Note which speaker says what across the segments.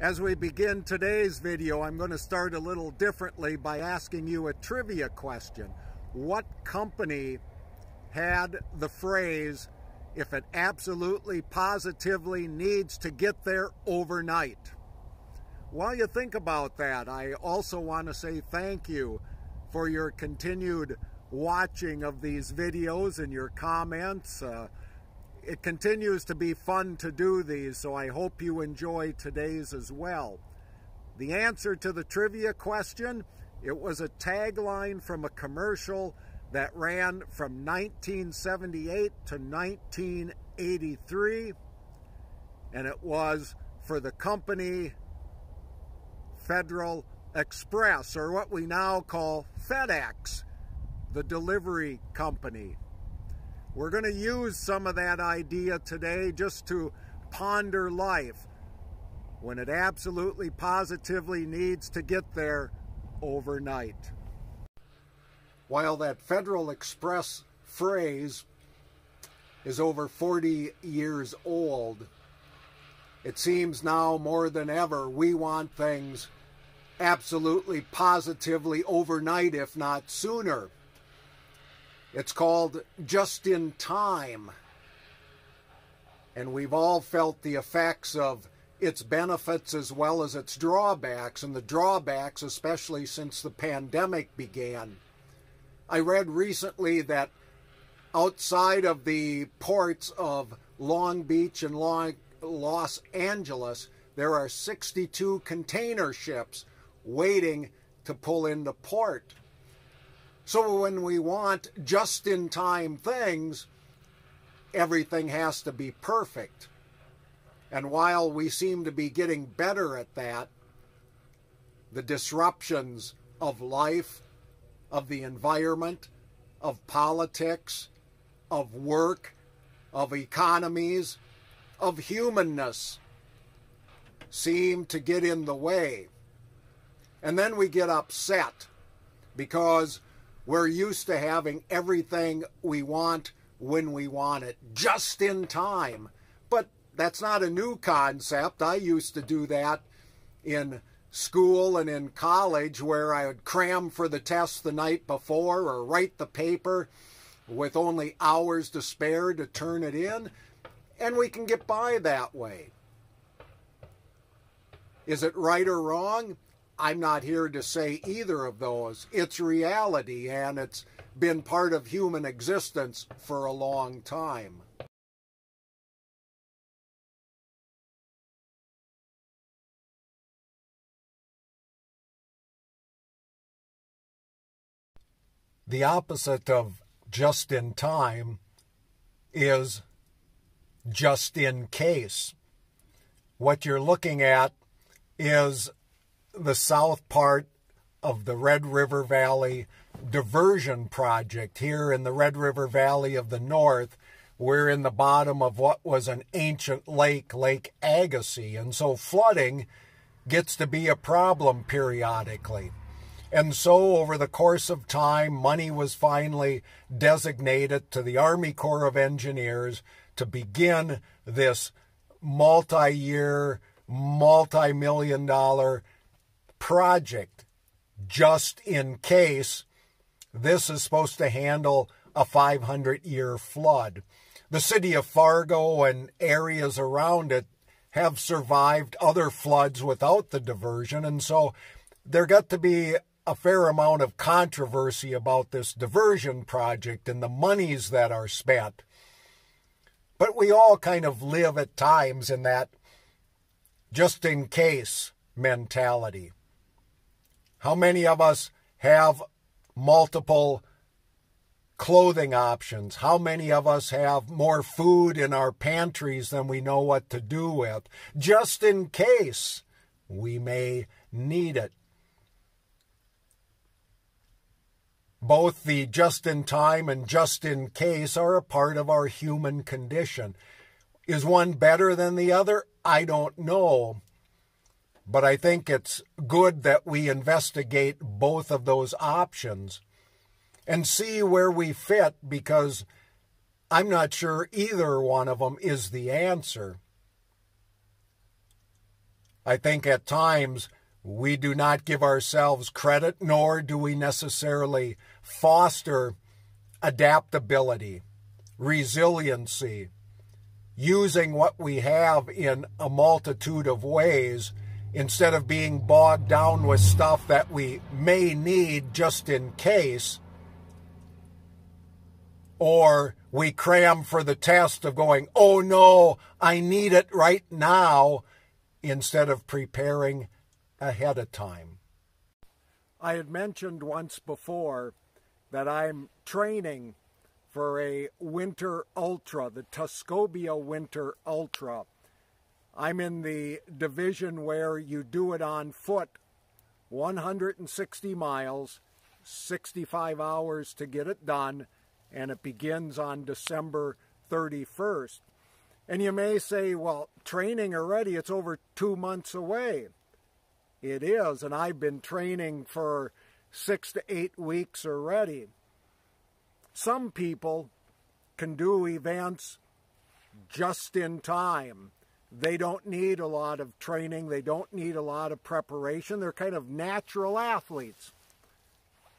Speaker 1: As we begin today's video, I'm going to start a little differently by asking you a trivia question. What company had the phrase, "If it absolutely positively needs to get there overnight"? While you think about that, I also want to say thank you for your continued watching of these videos and your comments. It continues to be fun to do these, so I hope you enjoy today's as well. The answer to the trivia question, it was a tagline from a commercial that ran from 1978 to 1983, and it was for the company Federal Express, or what we now call FedEx, the delivery company. We're going to use some of that idea today just to ponder life when it absolutely positively needs to get there overnight. While that Federal Express phrase is over 40 years old, it seems now more than ever we want things absolutely positively overnight, if not sooner. It's called just in time, and we've all felt the effects of its benefits as well as its drawbacks, and the drawbacks especially since the pandemic began. I read recently that outside of the ports of Long Beach and Los Angeles, there are 62 container ships waiting to pull into port. So when we want just-in-time things, everything has to be perfect. And while we seem to be getting better at that, the disruptions of life, of the environment, of politics, of work, of economies, of humanness seem to get in the way. And then we get upset because we're used to having everything we want when we want it, just in time. But that's not a new concept. I used to do that in school and in college, where I would cram for the test the night before or write the paper with only hours to spare to turn it in. And we can get by that way. Is it right or wrong? I'm not here to say either of those. It's reality, and it's been part of human existence for a long time. The opposite of just in time is just in case. What you're looking at is the south part of the Red River Valley diversion project. Here in the Red River Valley of the North, we're in the bottom of what was an ancient lake, Lake Agassiz, and so flooding gets to be a problem periodically. And so over the course of time, money was finally designated to the Army Corps of Engineers to begin this multi-year, multi-million-dollar project. Just in case this is supposed to handle a 500-year flood. The city of Fargo and areas around it have survived other floods without the diversion, and so there got to be a fair amount of controversy about this diversion project and the monies that are spent. But we all kind of live at times in that just in case mentality. How many of us have multiple clothing options? How many of us have more food in our pantries than we know what to do with, just in case we may need it? Both the just-in-time and just-in-case are a part of our human condition. Is one better than the other? I don't know. But I think it's good that we investigate both of those options and see where we fit, because I'm not sure either one of them is the answer. I think at times we do not give ourselves credit, nor do we necessarily foster adaptability, resiliency, using what we have in a multitude of ways instead of being bogged down with stuff that we may need just in case, or we cram for the test of going, oh no, I need it right now, instead of preparing ahead of time. I had mentioned once before that I'm training for a winter ultra, the Tuscobia Winter Ultra. I'm in the division where you do it on foot, 160 miles, 65 hours to get it done, and it begins on December 31st. And you may say, well, training already, it's over 2 months away. It is, and I've been training for 6 to 8 weeks already. Some people can do events just in time. They don't need a lot of training. They don't need a lot of preparation. They're kind of natural athletes.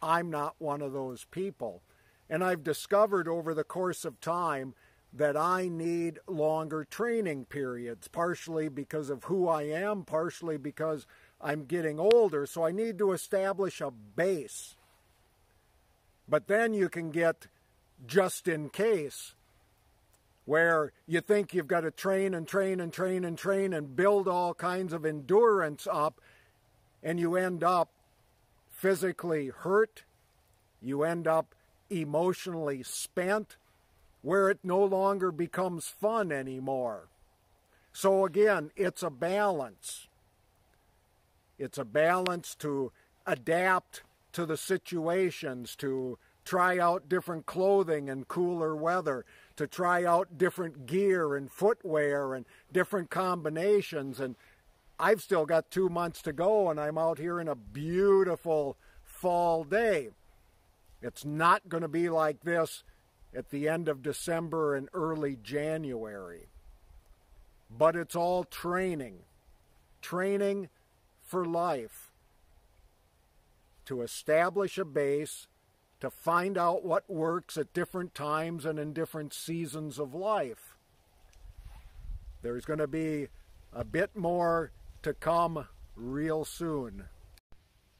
Speaker 1: I'm not one of those people. And I've discovered over the course of time that I need longer training periods, partially because of who I am, partially because I'm getting older, so I need to establish a base. But then you can get just in case, where you think you've got to train and train and train and train and build all kinds of endurance up, and you end up physically hurt, you end up emotionally spent, where it no longer becomes fun anymore. So again, it's a balance. It's a balance to adapt to the situations, to try out different clothing in cooler weather, to try out different gear and footwear and different combinations. And I've still got 2 months to go, and I'm out here in a beautiful fall day. It's not going to be like this at the end of December and early January. But it's all training. Training for life. To establish a base, to find out what works at different times and in different seasons of life. There's going to be a bit more to come real soon.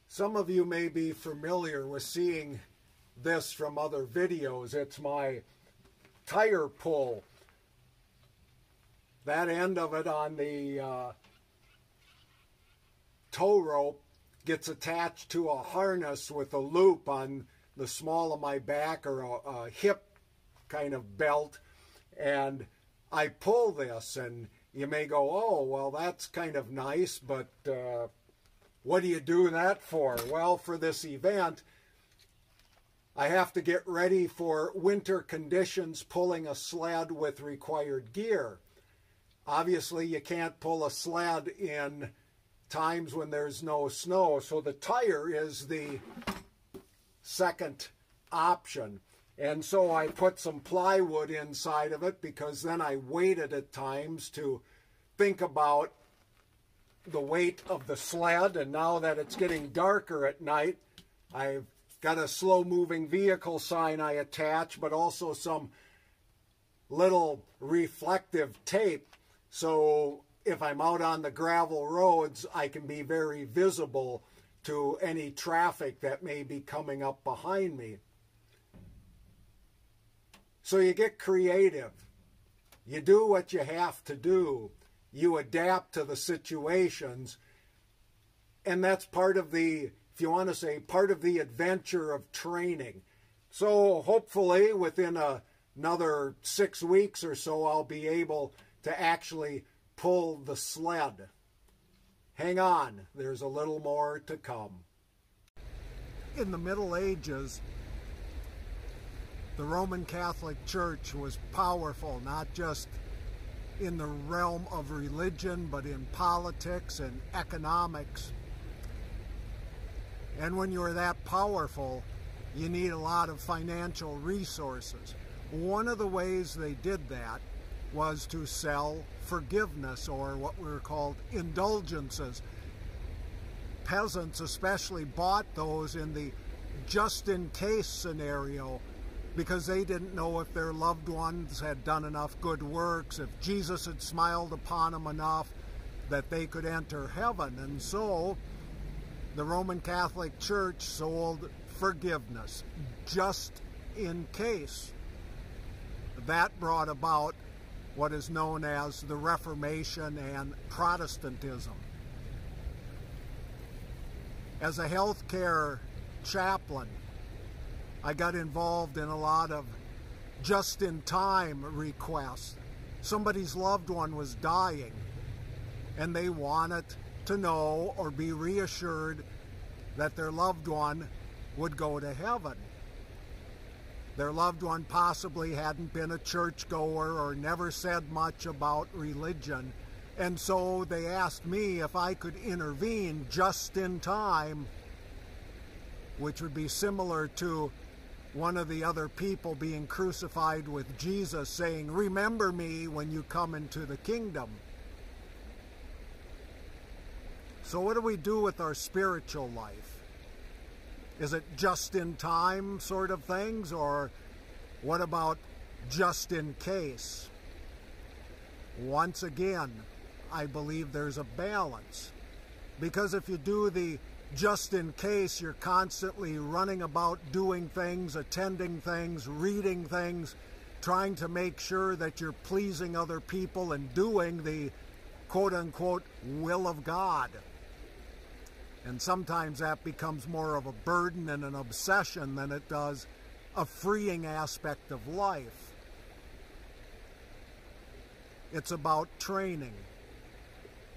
Speaker 1: Some of you may be familiar with seeing this from other videos. It's my tire pull. That end of it on the tow rope gets attached to a harness with a loop on the small of my back, or a hip kind of belt, and I pull this, and you may go, oh, well, that's kind of nice, but what do you do that for? Well, for this event, I have to get ready for winter conditions pulling a sled with required gear. Obviously, you can't pull a sled in times when there's no snow, so the tire is the second option. And so I put some plywood inside of it, because then I waited at times to think about the weight of the sled. And now that it's getting darker at night, I've got a slow-moving vehicle sign I attach, but also some little reflective tape, so if I'm out on the gravel roads, I can be very visible to any traffic that may be coming up behind me. So you get creative. You do what you have to do. You adapt to the situations. And that's part of the, if you want to say, part of the adventure of training. So hopefully within another 6 weeks or so, I'll be able to actually pull the sled. Hang on, there's a little more to come. In the Middle Ages, the Roman Catholic Church was powerful, not just in the realm of religion, but in politics and economics. And when you're that powerful, you need a lot of financial resources. One of the ways they did that was to sell forgiveness, or what were called indulgences. Peasants especially bought those in the just-in-case scenario because they didn't know if their loved ones had done enough good works, if Jesus had smiled upon them enough that they could enter heaven. And so the Roman Catholic Church sold forgiveness, just in case. That brought about what is known as the Reformation and Protestantism. As a healthcare chaplain, I got involved in a lot of just-in-time requests. Somebody's loved one was dying, and they wanted to know or be reassured that their loved one would go to heaven. Their loved one possibly hadn't been a churchgoer or never said much about religion, and so they asked me if I could intervene just in time, which would be similar to one of the other people being crucified with Jesus saying, "Remember me when you come into the kingdom." So what do we do with our spiritual life? Is it just in time sort of things, or what about just in case? Once again, I believe there's a balance, because if you do the just in case, you're constantly running about doing things, attending things, reading things, trying to make sure that you're pleasing other people and doing the quote-unquote will of God. And sometimes that becomes more of a burden and an obsession than it does a freeing aspect of life. It's about training.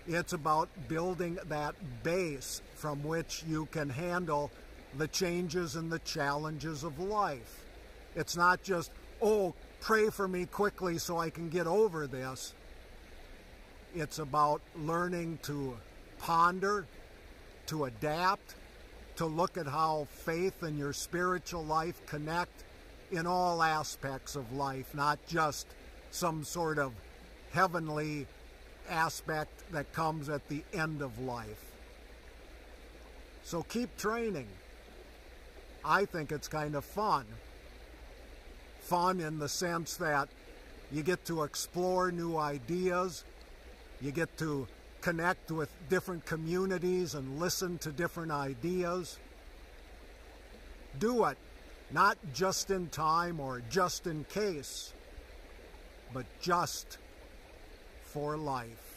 Speaker 1: It's about building that base from which you can handle the changes and the challenges of life. It's not just, oh, pray for me quickly so I can get over this. It's about learning to ponder, to adapt, to look at how faith and your spiritual life connect in all aspects of life, not just some sort of heavenly aspect that comes at the end of life. So keep training. I think it's kind of fun. Fun in the sense that you get to explore new ideas, you get to connect with different communities and listen to different ideas. Do it, not just in time or just in case, but just for life.